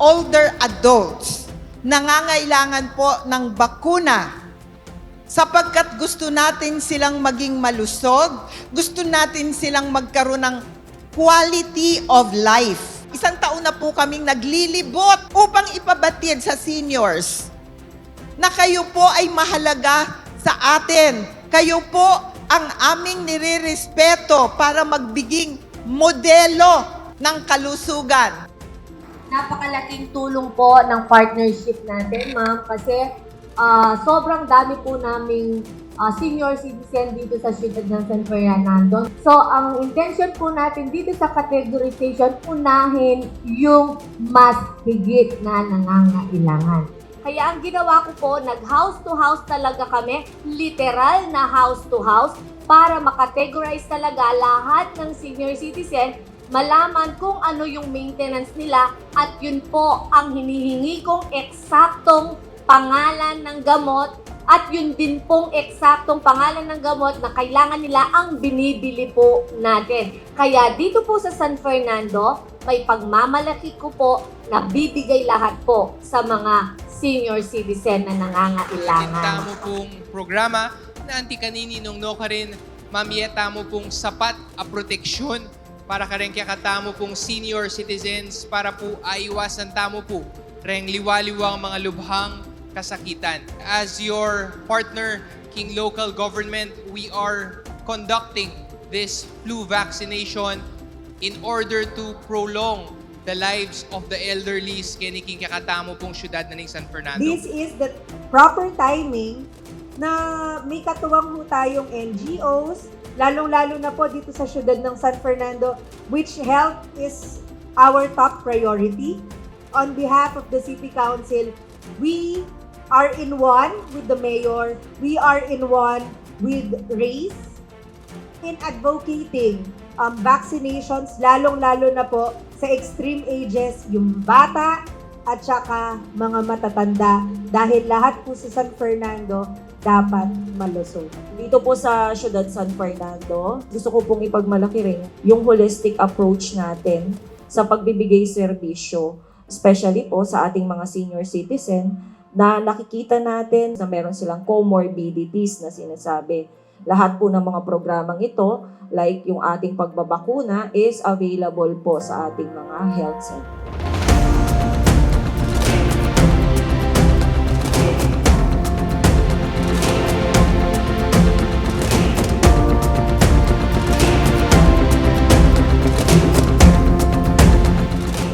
older adults nangangailangan po ng bakuna sapagkat gusto natin silang maging malusog, gusto natin silang magkaroon ng quality of life. Isang taon na po kaming naglilibot upang ipabatid sa seniors na kayo po ay mahalaga sa atin. Kayo po ang aming nire-respeto para magbiging modelo ng kalusugan. Napakalaking tulong po ng partnership natin, ma'am, kasi sobrang dami po naming senior citizen dito sa siyudad ng San Fernando. So, ang intention po natin dito sa categorization, unahin yung mas higit na nangangailangan. Kaya ang ginawa ko po, nag-house to house talaga kami, literal na house to house, para makategorize talaga lahat ng senior citizen, malaman kung ano yung maintenance nila, at yun po ang hinihingi kong eksaktong pangalan ng gamot, at yun din pong eksaktong pangalan ng gamot na kailangan nila ang binibili po natin. Kaya dito po sa San Fernando, may pagmamalaki ko po na bibigay lahat po sa mga senior citizen na nangangailangan. Tamo pong programa na anti-kanininong no ka rin, mamiyeta mo pong sapat a proteksyon para ka rin kakatamo pong senior citizens para po aiwasan tamo po reng liwaliwang mga lubhang kasakitan. As your partner, King Local Government, we are conducting this flu vaccination in order to prolong the lives of the elderly kini king kakatamo pong syudad na ng San Fernando. This is the proper timing na may katuwang ho tayong NGOs, lalong-lalo na po dito sa syudad ng San Fernando, which health is our top priority. On behalf of the City Council, we are in one with the Mayor, we are in one with RACE in advocating vaccinations, lalong-lalo na po sa extreme ages, yung bata at saka mga matatanda, dahil lahat po sa San Fernando dapat malusog. Dito po sa Siyudad San Fernando, gusto ko pong ipagmalaki rin yung holistic approach natin sa pagbibigay serbisyo, especially po sa ating mga senior citizen na nakikita natin na meron silang comorbidities na sinasabi. Lahat po ng mga programang ito, like yung ating pagbabakuna, is available po sa ating mga health center.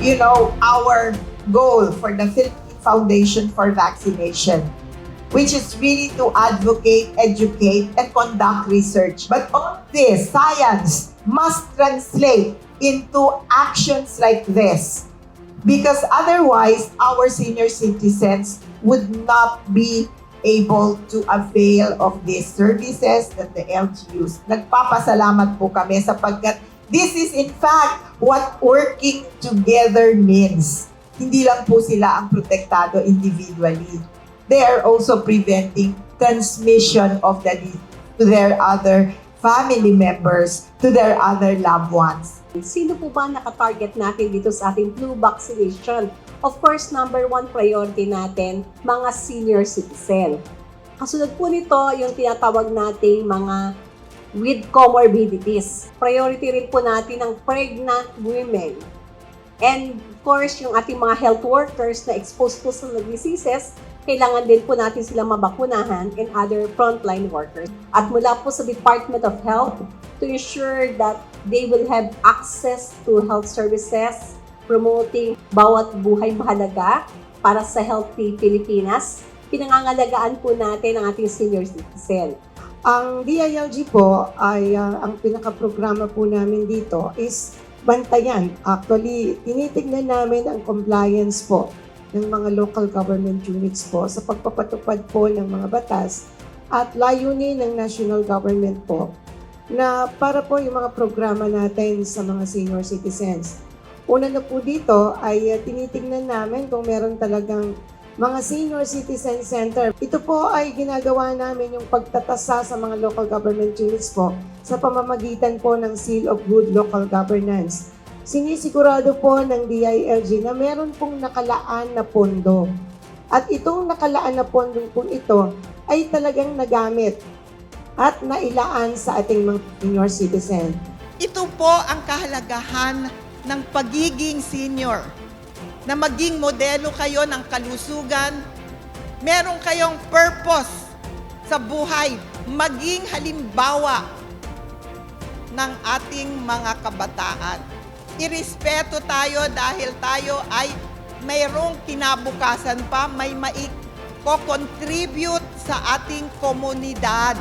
You know, our goal for the Philippine Foundation for Vaccination, which is really to advocate, educate, and conduct research. But all this science must translate into actions like this, because otherwise our senior citizens would not be able to avail of these services that the LGUs. Nagpapasalamat po kami sapagkat this is in fact what working together means. Hindi lang po sila ang protektado individually. They are also preventing transmission of the disease to their other family members, to their other loved ones. Sino po ba nakatarget natin dito sa ating flu vaccination? Of course, number one priority natin, mga senior citizen. Kasunod po nito, yung tinatawag nating mga with comorbidities. Priority rin po natin ang pregnant women. And of course, yung ating mga health workers na exposed po sa diseases, kailangan din po natin silang mabakunahan, and other frontline workers. At mula po sa Department of Health to ensure that they will have access to health services, promoting bawat buhay mahalaga para sa healthy Pilipinas. Pinangangalagaan po natin ang ating senior citizen. Ang DILG po ay ang pinaka-programa po namin dito is bantayan. Actually, tinitignan namin ang compliance po ng mga local government units po sa pagpapatupad po ng mga batas at layunin ng national government po na para po yung mga programa natin sa mga senior citizens. Una na po dito ay tinitignan namin kung meron talagang mga senior citizen center. Ito po ay ginagawa namin yung pagtatasa sa mga local government units po sa pamamagitan po ng Seal of Good Local Governance. sinisigurado po ng DILG na meron pong nakalaan na pondo. At itong nakalaan na pondo po ito ay talagang nagamit at nailaan sa ating mga senior citizen. Ito po ang kahalagahan ng pagiging senior. Na maging modelo kayo ng kalusugan, meron kayong purpose sa buhay, maging halimbawa ng ating mga kabataan. Irespeto tayo dahil tayo ay mayroong kinabukasan pa, may maiko-contribute sa ating komunidad.